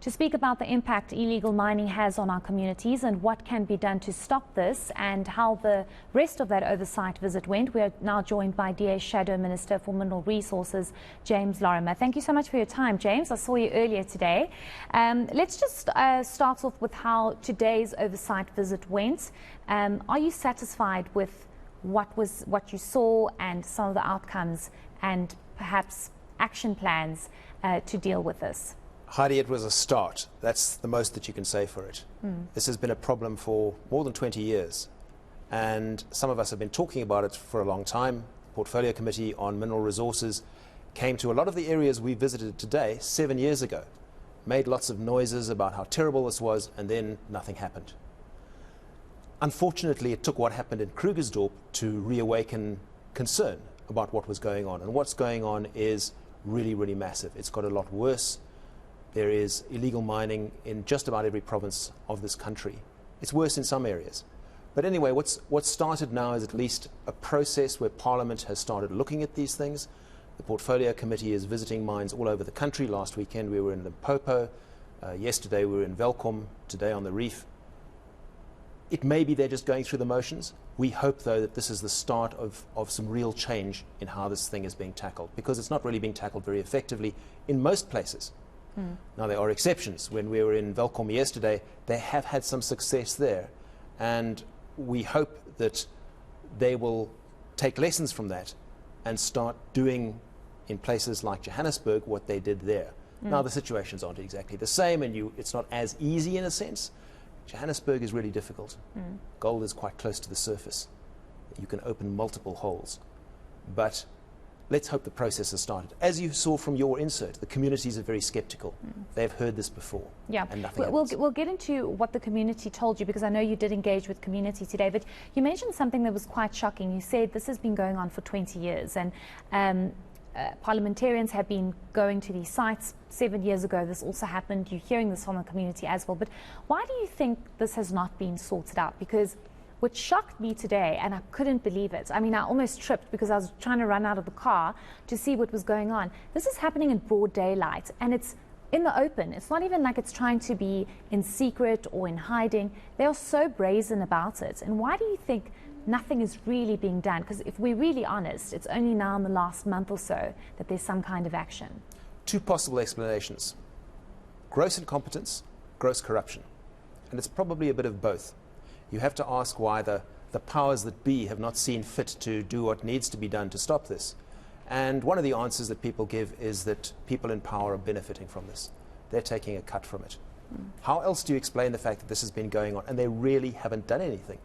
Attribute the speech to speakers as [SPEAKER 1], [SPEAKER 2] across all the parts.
[SPEAKER 1] To speak about the impact illegal mining has on our communities and what can be done to stop this and how the rest of that oversight visit went, we are now joined by DA's Shadow Minister for Mineral Resources, James Lorimer. Thank you so much for your time, James. I saw you earlier today. Let's just start off with how today's oversight visit went. Are you satisfied with what you saw and some of the outcomes and perhaps action plans to deal with this?
[SPEAKER 2] Heidi, it was a start. That's the most that you can say for it. This has been a problem for more than 20 years, and some of us have been talking about it for a long time. The Portfolio Committee on Mineral Resources came to a lot of the areas we visited today 7 years ago, made lots of noises about how terrible this was, and then nothing happened. Unfortunately, it took what happened in Krugersdorp to reawaken concern about what was going on, and what's going on is really, really massive. It's got a lot worse. There is illegal mining in just about every province of this country. It's worse in some areas. But anyway, what's started now is at least a process where Parliament has started looking at these things. The Portfolio Committee is visiting mines all over the country. Last weekend we were in Limpopo. Yesterday we were in Velkom. Today on the Reef. It may be they're just going through the motions. We hope, though, that this is the start of some real change in how this thing is being tackled, because it's not really being tackled very effectively in most places. Now, there are exceptions. When we were in Velkom yesterday, they have had some success there, and we hope that they will take lessons from that and start doing in places like Johannesburg what they did there. Now, the situations aren't exactly the same, and it's not as easy in a sense. Johannesburg is really difficult. Gold is quite close to the surface. You can open multiple holes. But let's hope the process has started. As you saw from your insert, the communities are very sceptical. They've heard this before.
[SPEAKER 1] Yeah,
[SPEAKER 2] and nothing
[SPEAKER 1] we'll get into what the community told you, because I know you did engage with community today, but you mentioned something that was quite shocking. You said this has been going on for 20 years, and parliamentarians have been going to these sites. 7 years ago this also happened. You're hearing this from the community as well, but why do you think this has not been sorted out? Because what shocked me today, and I couldn't believe it, I mean, I almost tripped because I was trying to run out of the car to see what was going on. This is happening in broad daylight, and it's in the open. It's not even like it's trying to be in secret or in hiding. They are so brazen about it. And why do you think nothing is really being done? Because if we're really honest, it's only now in the last month or so that there's some kind of action.
[SPEAKER 2] Two possible explanations: gross incompetence, gross corruption. And it's probably a bit of both. You have to ask why the powers that be have not seen fit to do what needs to be done to stop this. And one of the answers that people give is that people in power are benefiting from this. They're taking a cut from it. How else do you explain the fact that this has been going on and they really haven't done anything?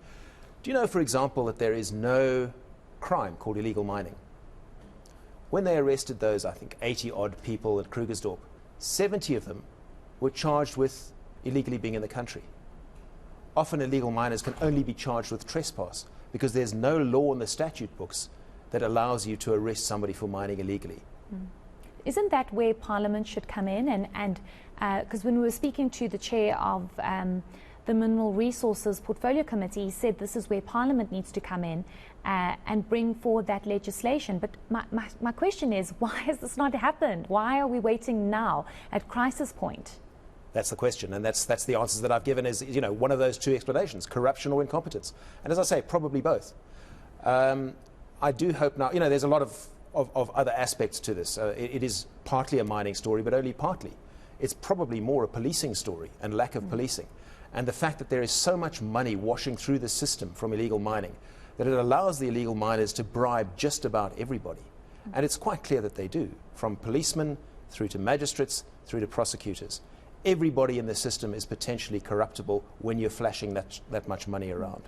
[SPEAKER 2] Do you know, for example, that there is no crime called illegal mining? When they arrested those, I think, 80-odd people at Krugersdorp, 70 of them were charged with illegally being in the country. Often illegal miners can only be charged with trespass because there's no law in the statute books that allows you to arrest somebody for mining illegally.
[SPEAKER 1] Isn't that where Parliament should come in? And because when we were speaking to the chair of the Mineral Resources Portfolio Committee, he said this is where Parliament needs to come in and bring forward that legislation. But my question is, why has this not happened? Why are we waiting now at crisis point?
[SPEAKER 2] That's the question, and that's the answers that I've given is, you know, one of those two explanations: corruption or incompetence. And as I say, probably both. I do hope now, you know, there's a lot of other aspects to this. It is partly a mining story, but only partly. It's probably more a policing story and lack of policing. And the fact that there is so much money washing through the system from illegal mining that it allows the illegal miners to bribe just about everybody. And it's quite clear that they do, from policemen through to magistrates through to prosecutors. Everybody in the system is potentially corruptible when you're flashing that much money around.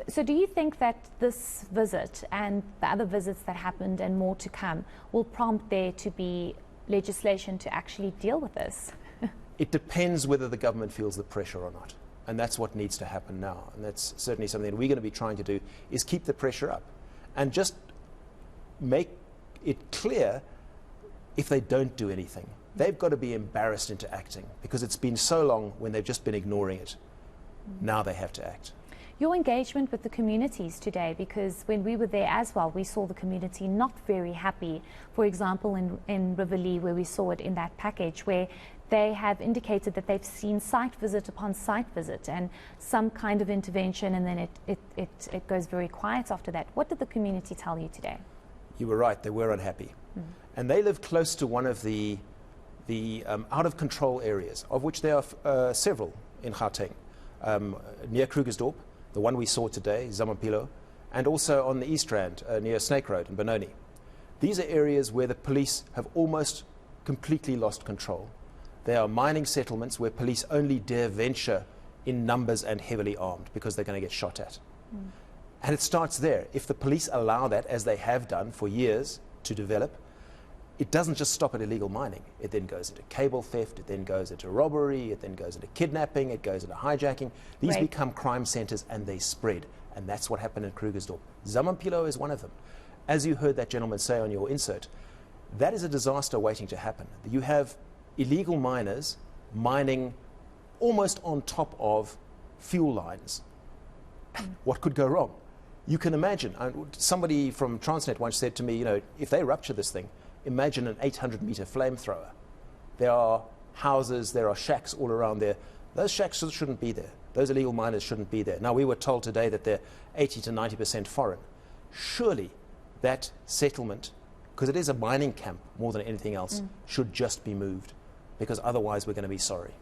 [SPEAKER 1] So do you think that this visit and the other visits that happened and more to come will prompt there to be legislation to actually deal with this?
[SPEAKER 2] It depends whether the government feels the pressure or not. And that's what needs to happen now. And that's certainly something that we're going to be trying to do, is keep the pressure up and just make it clear if they don't do anything. They've got to be embarrassed into acting, because it's been so long when they've just been ignoring it. Now they have to act.
[SPEAKER 1] Your engagement with the communities today, because when we were there as well, we saw the community not very happy. For example, in Riverlea, where we saw it in that package, where they have indicated that they've seen site visit upon site visit and some kind of intervention, and then it goes very quiet after that. What did the community tell you today?
[SPEAKER 2] You were right, they were unhappy. And they live close to one of the out-of-control areas, of which there are several in Gauteng, near Krugersdorp, the one we saw today, zama, and also on the East Rand, near Snake Road in Benoni. These are areas where the police have almost completely lost control. They are mining settlements where police only dare venture in numbers and heavily armed because they're going to get shot at. And it starts there. If the police allow that, as they have done for years, to develop, it doesn't just stop at illegal mining. It then goes into cable theft, it then goes into robbery, it then goes into kidnapping, it goes into hijacking. These become crime centers and they spread. And that's what happened in Krugersdorp. Zama is one of them. As you heard that gentleman say on your insert, that is a disaster waiting to happen. You have illegal miners mining almost on top of fuel lines. What could go wrong? You can imagine. Somebody from Transnet once said to me, you know, if they rupture this thing, imagine an 800-meter flamethrower. There are houses, there are shacks all around there. Those shacks shouldn't be there. Those illegal miners shouldn't be there. Now, we were told today that they're 80 to 90% foreign. Surely that settlement, because it is a mining camp more than anything else, should just be moved, because otherwise we're going to be sorry.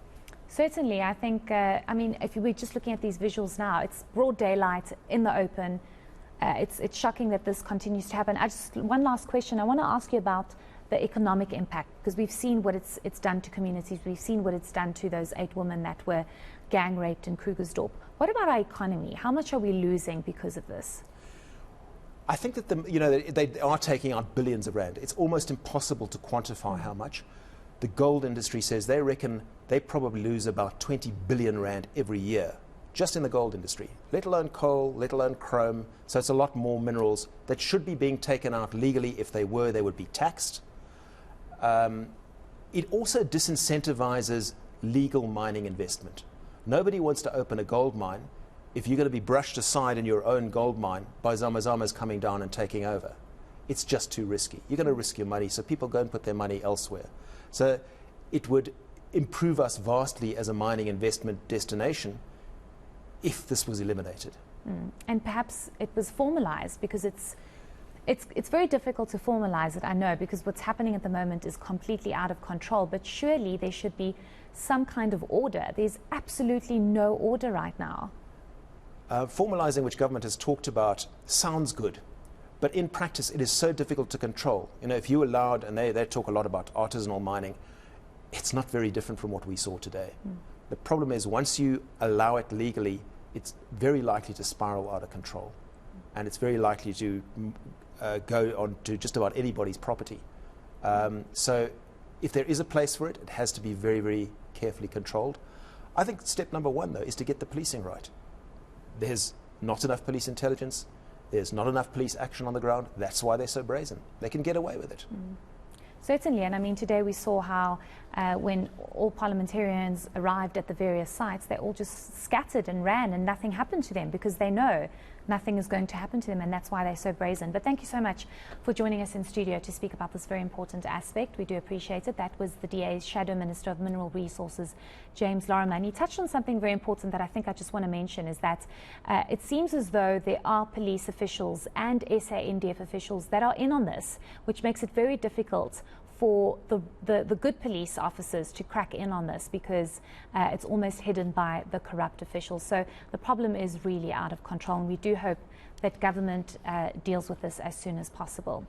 [SPEAKER 1] Certainly, I think, I mean, if we're just looking at these visuals now, it's broad daylight in the open. It's shocking that this continues to happen. One last question. I want to ask you about the economic impact, because we've seen what it's done to communities. We've seen what it's done to those 8 women that were gang raped in Krugersdorp. What about our economy? How much are we losing because of this?
[SPEAKER 2] I think that they are taking out billions of rand. It's almost impossible to quantify how much. The gold industry says they reckon they probably lose about 20 billion rand every year, just in the gold industry, let alone coal, let alone chrome. So it's a lot more minerals that should be being taken out legally. If they were, they would be taxed. It also disincentivizes legal mining investment. Nobody wants to open a gold mine if you're going to be brushed aside in your own gold mine by zamas coming down and taking over. It's just too risky. You're going to risk your money, so people go and put their money elsewhere. So it would improve us vastly as a mining investment destination if this was eliminated.
[SPEAKER 1] And perhaps it was formalized, because it's very difficult to formalize it, I know, because what's happening at the moment is completely out of control. But surely there should be some kind of order. There's absolutely no order right now.
[SPEAKER 2] Formalizing, which government has talked about, sounds good. But in practice, it is so difficult to control. You know, if you allowed, and they talk a lot about artisanal mining, it's not very different from what we saw today. The problem is, once you allow it legally, it's very likely to spiral out of control. And it's very likely to go on to just about anybody's property. So if there is a place for it, it has to be very, very carefully controlled. I think step number 1, though, is to get the policing right. There's not enough police intelligence. There's not enough police action on the ground. That's why they're so brazen. They can get away with it.
[SPEAKER 1] Certainly, and I mean, today we saw how when all parliamentarians arrived at the various sites, they all just scattered and ran, and nothing happened to them, because they know nothing is going to happen to them, and that's why they're so brazen. But thank you so much for joining us in studio to speak about this very important aspect. We do appreciate it. That was the DA's Shadow Minister of Mineral Resources, James Lorimer. And he touched on something very important that I think I just want to mention, is that it seems as though there are police officials and SANDF officials that are in on this, which makes it very difficult for the good police officers to crack in on this, because it's almost hidden by the corrupt officials. So the problem is really out of control, and we do hope that government deals with this as soon as possible.